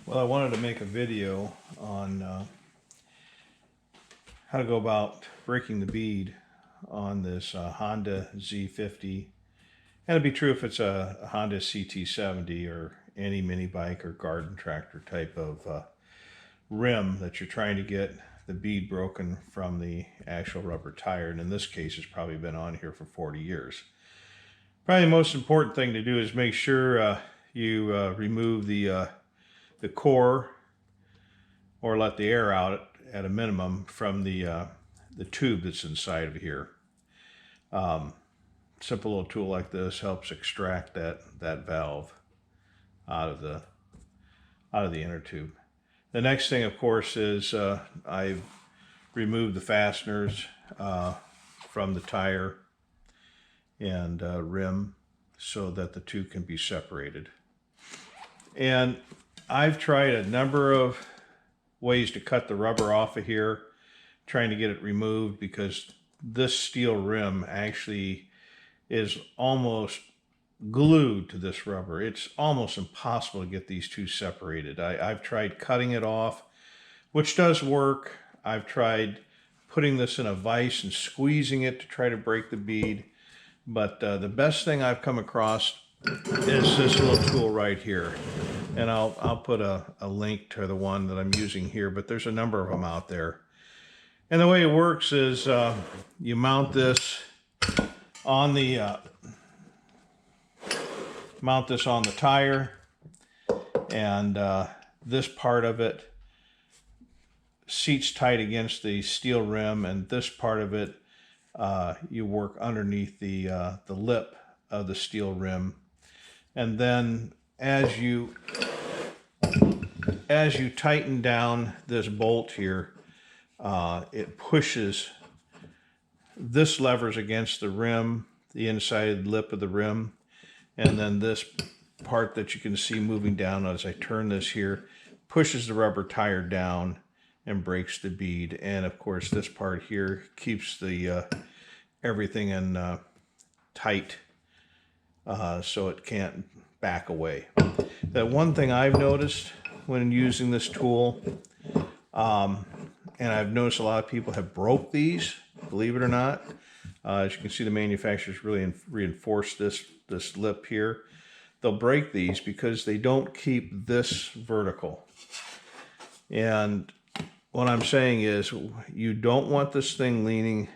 Well, I wanted to make a video on how to go about breaking the bead on this Honda Z50. And it'd be true if it's a Honda CT70 or any mini bike or garden tractor type of rim that you're trying to get the bead broken from the actual rubber tire. And in this case, it's probably been on here for 40 years. Probably the most important thing to do is make sure you remove the core, or let the air out at a minimum from the tube that's inside of here. Simple little tool like this helps extract that valve out of the inner tube. The next thing, of course, is I've removed the fasteners from the tire and rim so that the two can be separated. And I've tried a number of ways to cut the rubber off of here, trying to get it removed, because this steel rim actually is almost glued to this rubber. It's almost impossible to get these two separated. I've tried cutting it off, which does work. I've tried putting this in a vise and squeezing it to try to break the bead. But the best thing I've come across is this little tool right here. And I'll put a link to the one that I'm using here, but there's a number of them out there. And the way it works is you mount this on the tire, and this part of it seats tight against the steel rim, and this part of it you work underneath the lip of the steel rim. And then as you tighten down this bolt here, it pushes this lever's against the rim, the inside lip of the rim, and then this part that you can see moving down as I turn this here pushes the rubber tire down and breaks the bead. And of course this part here keeps the everything in tight so it can't back away. The one thing I've noticed when using this tool, and I've noticed a lot of people have broke these, believe it or not. As you can see, the manufacturers really reinforce this lip here. They'll break these because they don't keep this vertical. And what I'm saying is, you don't want this thing leaning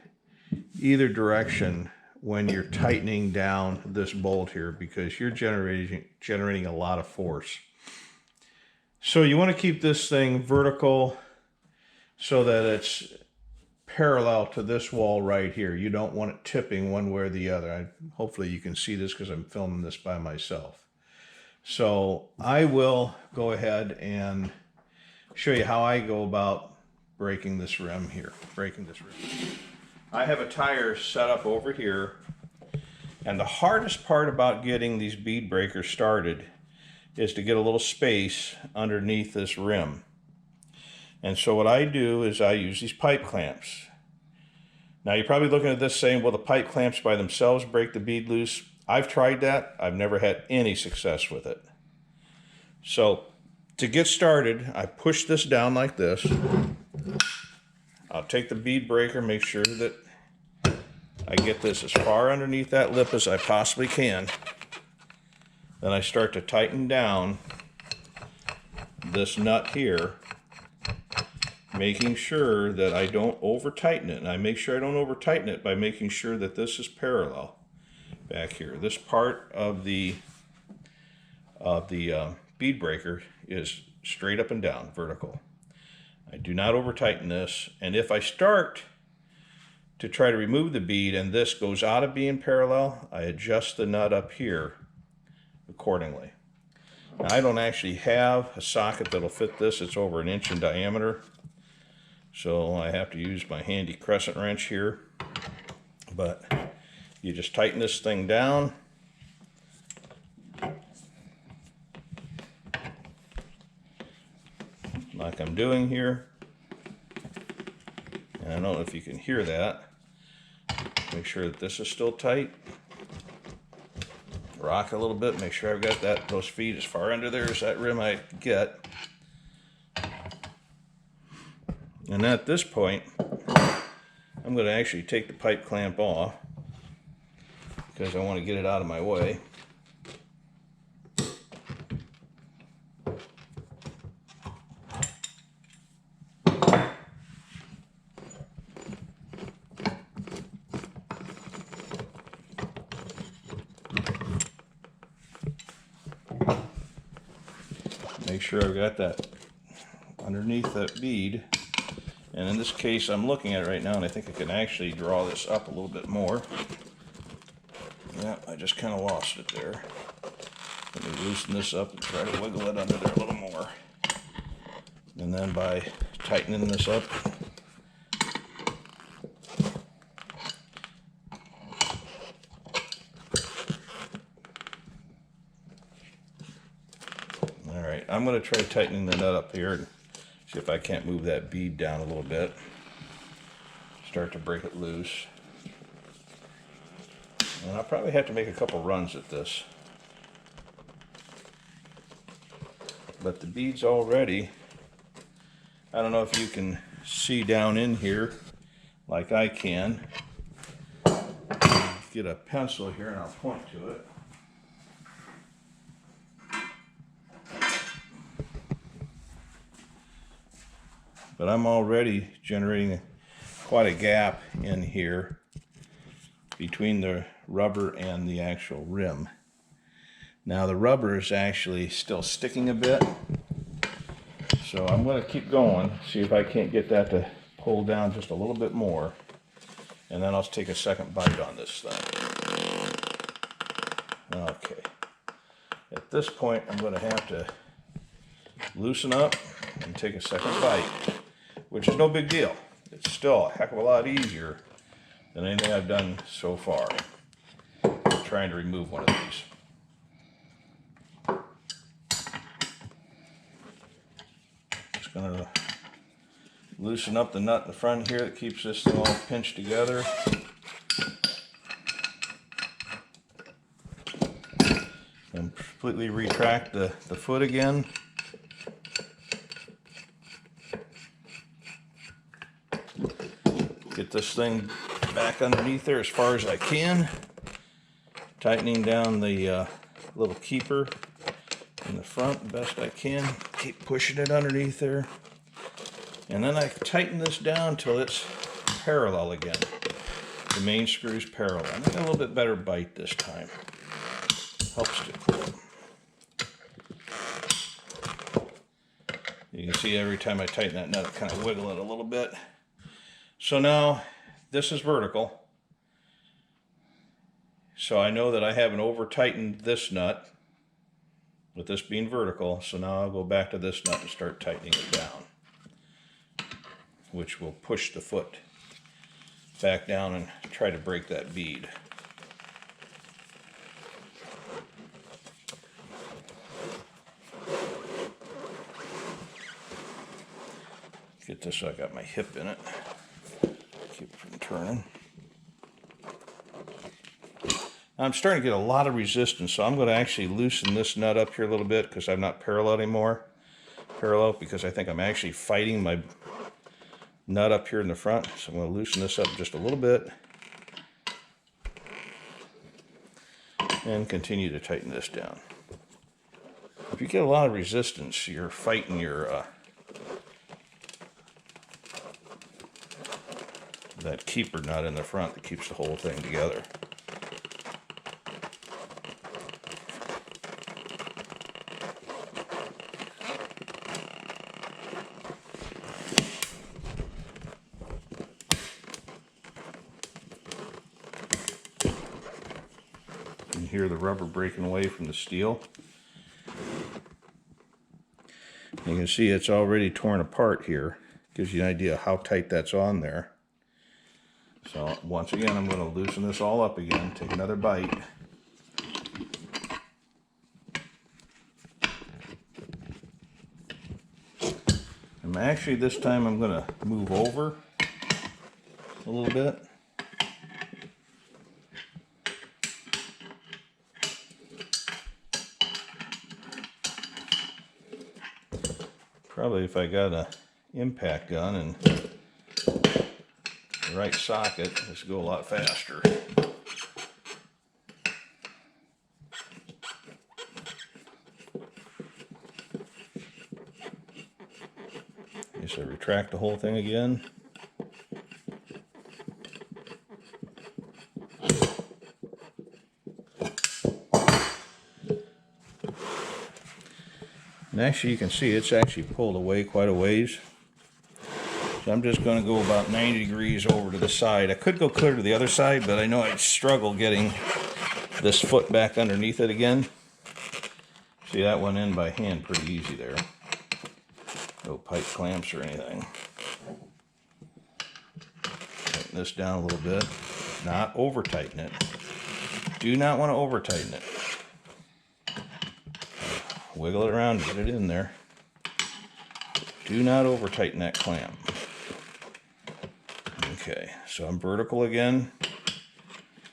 either direction when you're tightening down this bolt here, because you're generating a lot of force. So you want to keep this thing vertical so that it's parallel to this wall right here. You don't want it tipping one way or the other. Hopefully you can see this because I'm filming this by myself. So I will go ahead and show you how I go about breaking this rim here. I have a tire set up over here, and the hardest part about getting these bead breakers started is to get a little space underneath this rim. And so what I do is I use these pipe clamps. Now you're probably looking at this saying, well, the pipe clamps by themselves break the bead loose. I've tried that. I've never had any success with it. So to get started, I push this down like this. I'll take the bead breaker, make sure that I get this as far underneath that lip as I possibly can. Then I start to tighten down this nut here, making sure that I don't over tighten it. And I make sure I don't over tighten it by making sure that this is parallel back here. This part of the bead breaker is straight up and down, vertical. I do not over tighten this, and if I start to try to remove the bead and this goes out of being parallel, I adjust the nut up here accordingly. Now, I don't actually have a socket that'll fit this. It's over 1 inch in diameter, so I have to use my handy crescent wrench here. But you just tighten this thing down. Like I'm doing here. And I don't know if you can hear that. Make sure that this is still tight. Rock a little bit, make sure I've got those feet as far under there as that rim I get. And at this point, I'm going to actually take the pipe clamp off because I want to get it out of my way. Make sure I've got that underneath that bead. And in this case, I'm looking at it right now, and I think I can actually draw this up a little bit more. Yeah, I just kind of lost it there. Let me loosen this up and try to wiggle it under there a little more. And then by tightening this up, all right, I'm going to try tightening the nut up here and see if I can't move that bead down a little bit. Start to break it loose. And I'll probably have to make a couple runs at this. But the bead's already, I don't know if you can see down in here like I can. Get a pencil here and I'll point to it. But I'm already generating quite a gap in here between the rubber and the actual rim. Now the rubber is actually still sticking a bit, so I'm going to keep going, see if I can't get that to pull down just a little bit more, and then I'll take a second bite on this thing. Okay. At this point, I'm going to have to loosen up and take a second bite, which is no big deal. It's still a heck of a lot easier than anything I've done so far. I'm trying to remove one of these. Just going to loosen up the nut in the front here that keeps this thing all pinched together. And completely retract the foot again. Get this thing back underneath there as far as I can. Tightening down the little keeper in the front the best I can. Keep pushing it underneath there. And then I tighten this down till it's parallel again. The main screw's parallel. I'm getting a little bit better bite this time. Helps to. You can see every time I tighten that nut, I kind of wiggle it a little bit. So now this is vertical. So I know that I haven't over tightened this nut with this being vertical. So now I'll go back to this nut and start tightening it down, which will push the foot back down and try to break that bead. Get this so I got my hip in it. Keep it from turning. I'm starting to get a lot of resistance, so I'm going to actually loosen this nut up here a little bit because I'm not parallel anymore. Parallel because I think I'm actually fighting my nut up here in the front. So I'm going to loosen this up just a little bit and continue to tighten this down. If you get a lot of resistance, you're fighting your that keeper nut in the front that keeps the whole thing together. You can hear the rubber breaking away from the steel. You can see it's already torn apart here. Gives you an idea how tight that's on there. So once again, I'm going to loosen this all up again, take another bite. And actually this time I'm going to move over a little bit. Probably if I got a impact gun and the right socket, this will go a lot faster. Just retract the whole thing again. And actually you can see it's actually pulled away quite a ways. So I'm just going to go about 90 degrees over to the side. I could go clear to the other side, but I know I'd struggle getting this foot back underneath it again. See, that went in by hand pretty easy there. No pipe clamps or anything. Tighten this down a little bit. Not over tighten it. Do not want to over tighten it. Wiggle it around, get it in there. Do not over tighten that clamp. Okay, so I'm vertical again.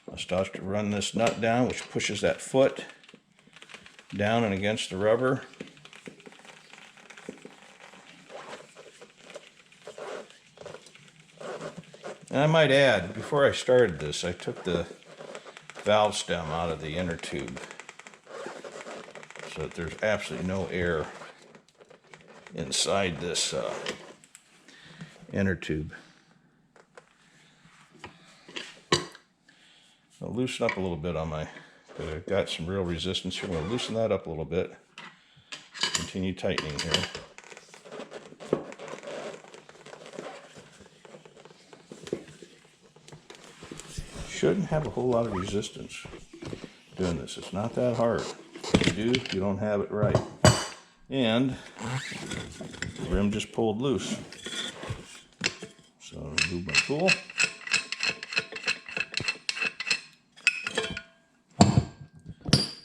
I'll start to run this nut down, which pushes that foot down and against the rubber. And I might add, before I started this, I took the valve stem out of the inner tube so that there's absolutely no air inside this inner tube. I'll loosen up a little bit on my, because I've got some real resistance here. I'm going to loosen that up a little bit. Continue tightening here. Shouldn't have a whole lot of resistance doing this. It's not that hard. If you do, you don't have it right. And the rim just pulled loose. So I'll remove my tool.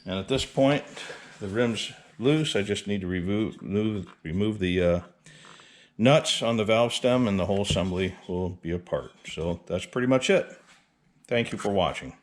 And at this point, the rim's loose. I just need to remove the nuts on the valve stem, and the whole assembly will be apart. So that's pretty much it. Thank you for watching.